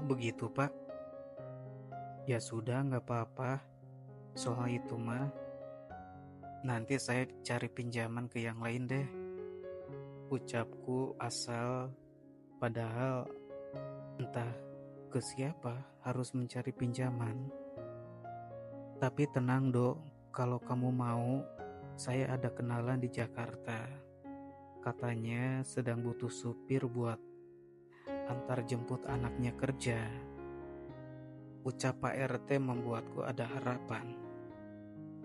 begitu Pak? Ya sudah nggak apa-apa. Soal itu mah, nanti saya cari pinjaman ke yang lain deh. Ucapku asal, padahal entah ke siapa harus mencari pinjaman. Tapi tenang dok, kalau kamu mau, saya ada kenalan di Jakarta. Katanya sedang butuh supir buat antar jemput anaknya kerja. Ucap Pak RT membuatku ada harapan.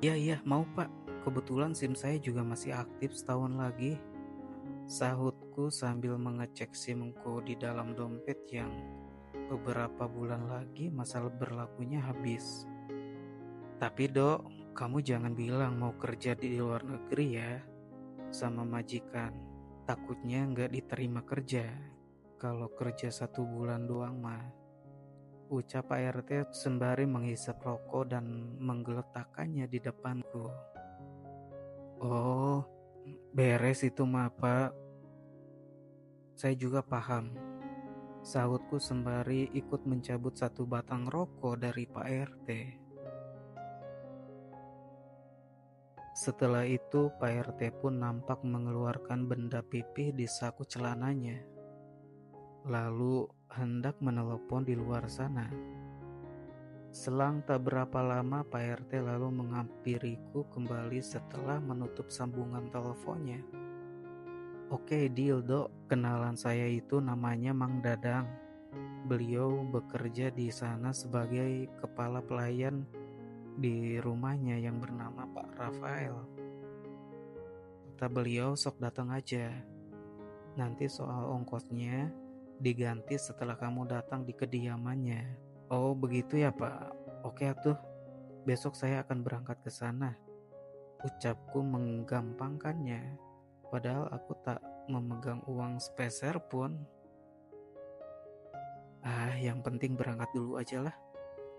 Iya, mau Pak. Kebetulan SIM saya juga masih aktif setahun lagi. Sahutku sambil mengecek SIMku di dalam dompet yang beberapa bulan lagi masa berlakunya habis. Tapi dok, kamu jangan bilang mau kerja di luar negeri ya, sama majikan. Takutnya nggak diterima kerja. Kalau kerja 1 bulan doang mah. Ucap Pak RT sembari menghisap rokok dan menggeletakkannya di depanku. Oh, beres itu mah Pak. Saya juga paham. Sahutku sembari ikut mencabut 1 batang rokok dari Pak RT. Setelah itu Pak RT pun nampak mengeluarkan benda pipih di saku celananya. Lalu hendak menelepon di luar sana. Selang tak berapa lama Pak RT lalu menghampiriku kembali setelah menutup sambungan teleponnya. Oke, deal dok, kenalan saya itu namanya Mang Dadang. Beliau bekerja di sana sebagai kepala pelayan di rumahnya yang bernama Pak Rafael. Kata beliau sok datang aja. Nanti soal ongkosnya diganti setelah kamu datang di kediamannya. Oh begitu ya Pak. Oke atuh, besok saya akan berangkat ke sana. Ucapku menggampangkannya, padahal aku tak memegang uang sepeser pun. Yang penting berangkat dulu aja lah.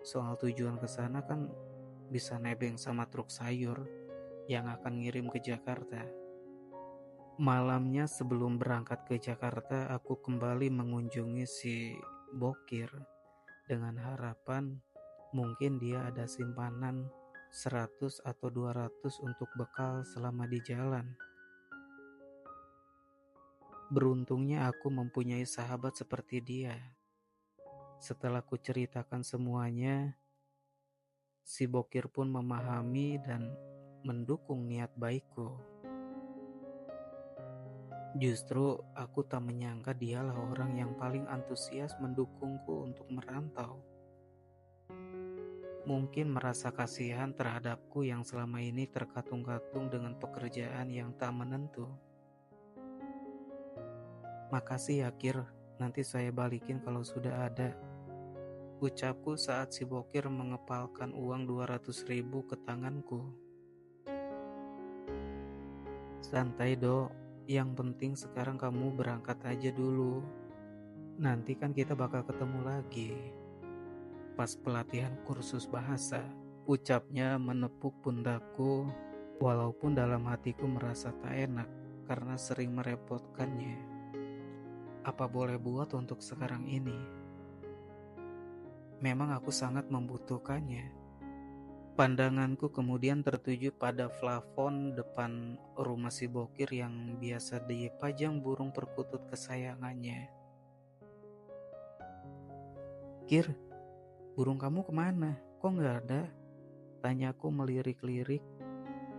Soal tujuan ke sana kan bisa nebeng sama truk sayur yang akan ngirim ke Jakarta. Malamnya sebelum berangkat ke Jakarta, aku kembali mengunjungi si Bokir dengan harapan mungkin dia ada simpanan 100 atau 200 untuk bekal selama di jalan. Beruntungnya aku mempunyai sahabat seperti dia. Setelah ku ceritakan semuanya, si Bokir pun memahami dan mendukung niat baikku. Justru aku tak menyangka dialah orang yang paling antusias mendukungku untuk merantau. Mungkin merasa kasihan terhadapku yang selama ini terkatung-katung dengan pekerjaan yang tak menentu. Makasih ya Kir, nanti saya balikin kalau sudah ada. Ucapku saat si Bokir mengepalkan uang 200.000 ke tanganku. Santai dok, yang penting sekarang kamu berangkat aja dulu. Nanti kan kita bakal ketemu lagi. Pas pelatihan kursus bahasa, ucapnya menepuk pundakku, walaupun dalam hatiku merasa tak enak karena sering merepotkannya. Apa boleh buat untuk sekarang ini? Memang aku sangat membutuhkannya. Pandanganku kemudian tertuju pada plafon depan rumah si Bokir yang biasa dipajang burung perkutut kesayangannya. Kir, burung kamu kemana? Kok nggak ada? Tanyaku melirik-lirik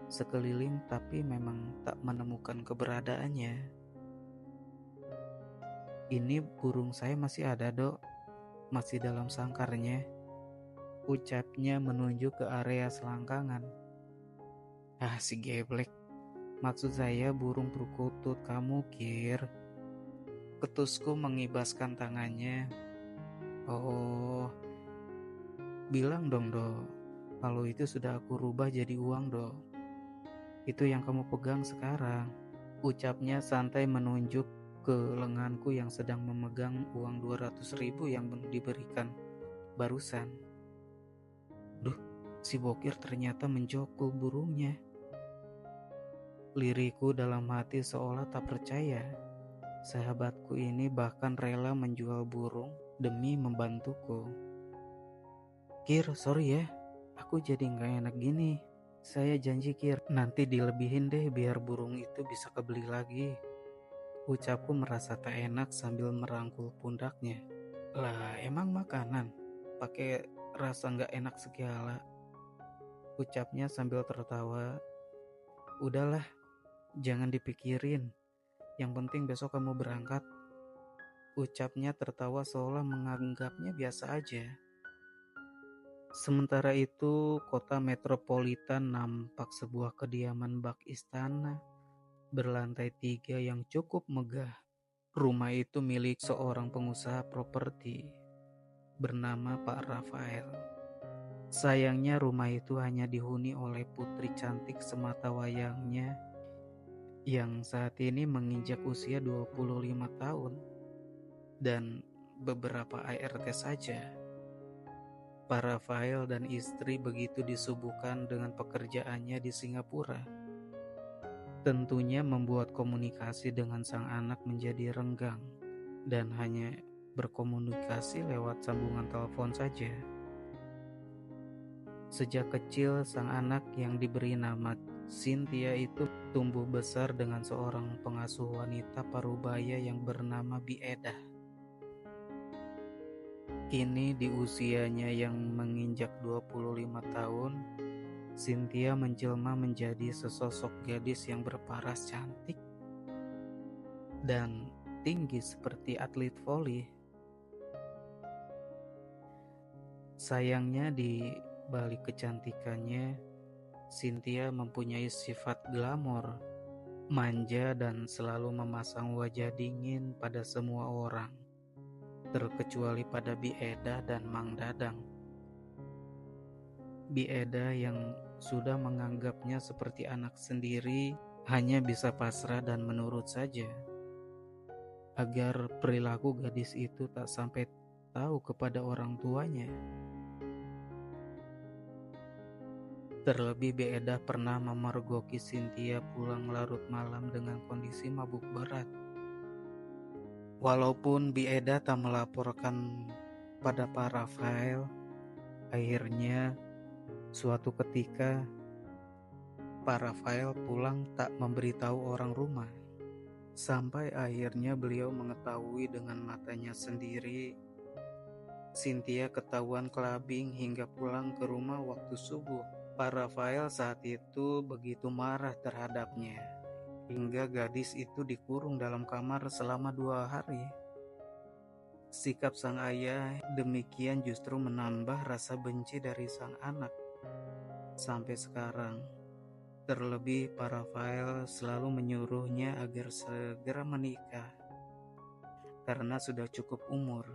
sekeliling tapi memang tak menemukan keberadaannya. Ini burung saya masih ada dok, masih dalam sangkarnya. Ucapnya menunjuk ke area selangkangan. Si geblek, maksud saya burung perkutut kamu Kir. Ketusku mengibaskan tangannya. Oh, bilang dong dok, kalau itu sudah aku rubah jadi uang dok. Itu yang kamu pegang sekarang. Ucapnya santai menunjuk ke lenganku yang sedang memegang uang 200.000 yang diberikan barusan. Duh, si Bokir ternyata menjokul burungnya. Liriku dalam hati seolah tak percaya. Sahabatku ini bahkan rela menjual burung demi membantuku. Kir, sorry ya, aku jadi gak enak gini. Saya janji Kir, nanti dilebihin deh biar burung itu bisa kebeli lagi. Ucapku merasa tak enak sambil merangkul pundaknya. Lah emang makanan? Pakai rasa gak enak segala. Ucapnya sambil tertawa. Udahlah, jangan dipikirin. Yang penting besok kamu berangkat. Ucapnya tertawa seolah menganggapnya biasa aja. Sementara itu, kota metropolitan nampak sebuah kediaman bak istana berlantai 3 yang cukup megah. Rumah itu milik seorang pengusaha properti bernama Pak Rafael. Sayangnya rumah itu hanya dihuni oleh putri cantik semata wayangnya yang saat ini menginjak usia 25 tahun dan beberapa ART saja. Pak Rafael dan istri begitu disubuhkan dengan pekerjaannya di Singapura. Tentunya membuat komunikasi dengan sang anak menjadi renggang dan hanya berkomunikasi lewat sambungan telepon saja. Sejak kecil, sang anak yang diberi nama Cynthia itu tumbuh besar dengan seorang pengasuh wanita parubaya yang bernama Bieda. Kini di usianya yang menginjak 25 tahun, Cynthia menjelma menjadi sesosok gadis yang berparas cantik dan tinggi seperti atlet voli. Sayangnya di balik kecantikannya, Cynthia mempunyai sifat glamor, manja dan selalu memasang wajah dingin pada semua orang, terkecuali pada Bieda dan Mang Dadang. Bieda yang sudah menganggapnya seperti anak sendiri hanya bisa pasrah dan menurut saja. Agar perilaku gadis itu tak sampai tahu kepada orang tuanya. Terlebih Bieda pernah memergoki Cynthia pulang larut malam dengan kondisi mabuk berat. Walaupun Bieda tak melaporkan pada Pak Rafael, akhirnya suatu ketika Pak Rafael pulang tak memberitahu orang rumah. Sampai akhirnya beliau mengetahui dengan matanya sendiri Cynthia ketahuan kelabing hingga pulang ke rumah waktu subuh. Pak Rafael saat itu begitu marah terhadapnya, hingga gadis itu dikurung dalam kamar selama 2 hari. Sikap sang ayah demikian justru menambah rasa benci dari sang anak. Sampai sekarang, terlebih Pak Rafael selalu menyuruhnya agar segera menikah, karena sudah cukup umur.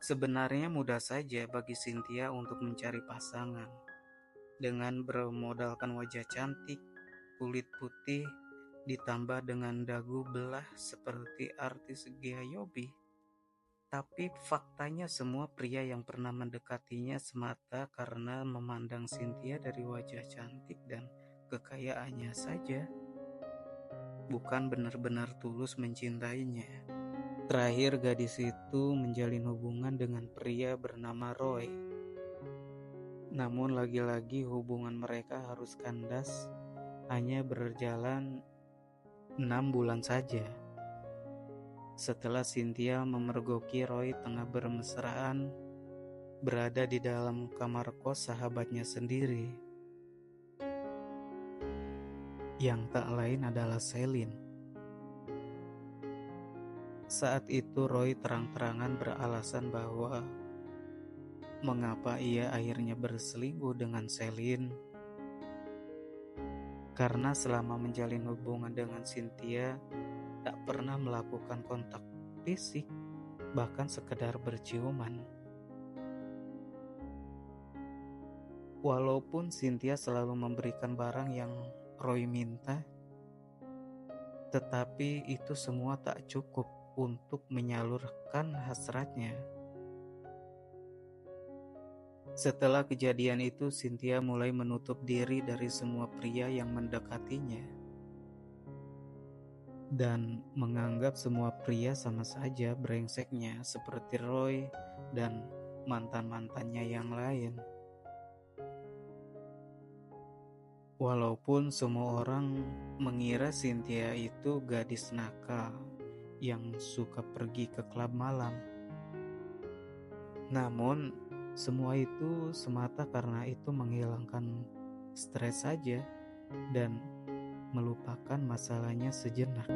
Sebenarnya mudah saja bagi Cynthia untuk mencari pasangan. Dengan bermodalkan wajah cantik, kulit putih, ditambah dengan dagu belah seperti artis Gia Yobi. Tapi faktanya semua pria yang pernah mendekatinya semata karena memandang Cynthia dari wajah cantik dan kekayaannya saja. Bukan benar-benar tulus mencintainya. Terakhir gadis itu menjalin hubungan dengan pria bernama Roy. Namun lagi-lagi hubungan mereka harus kandas, hanya berjalan 6 bulan saja. Setelah Cynthia memergoki Roy tengah bermesraan, berada di dalam kamar kos sahabatnya sendiri, yang tak lain adalah Celine. Saat itu Roy terang-terangan beralasan bahwa mengapa ia akhirnya berselingkuh dengan Celine. Karena selama menjalin hubungan dengan Cynthia, tak pernah melakukan kontak fisik, bahkan sekedar berciuman. Walaupun Cynthia selalu memberikan barang yang Roy minta, tetapi itu semua tak cukup untuk menyalurkan hasratnya. Setelah kejadian itu, Cynthia mulai menutup diri dari semua pria yang mendekatinya. dan menganggap semua pria sama saja brengseknya seperti Roy dan mantan-mantannya yang lain. Walaupun semua orang mengira Cynthia itu gadis nakal yang suka pergi ke klub malam. Namun, semua itu semata karena itu menghilangkan stres saja dan melupakan masalahnya sejenak.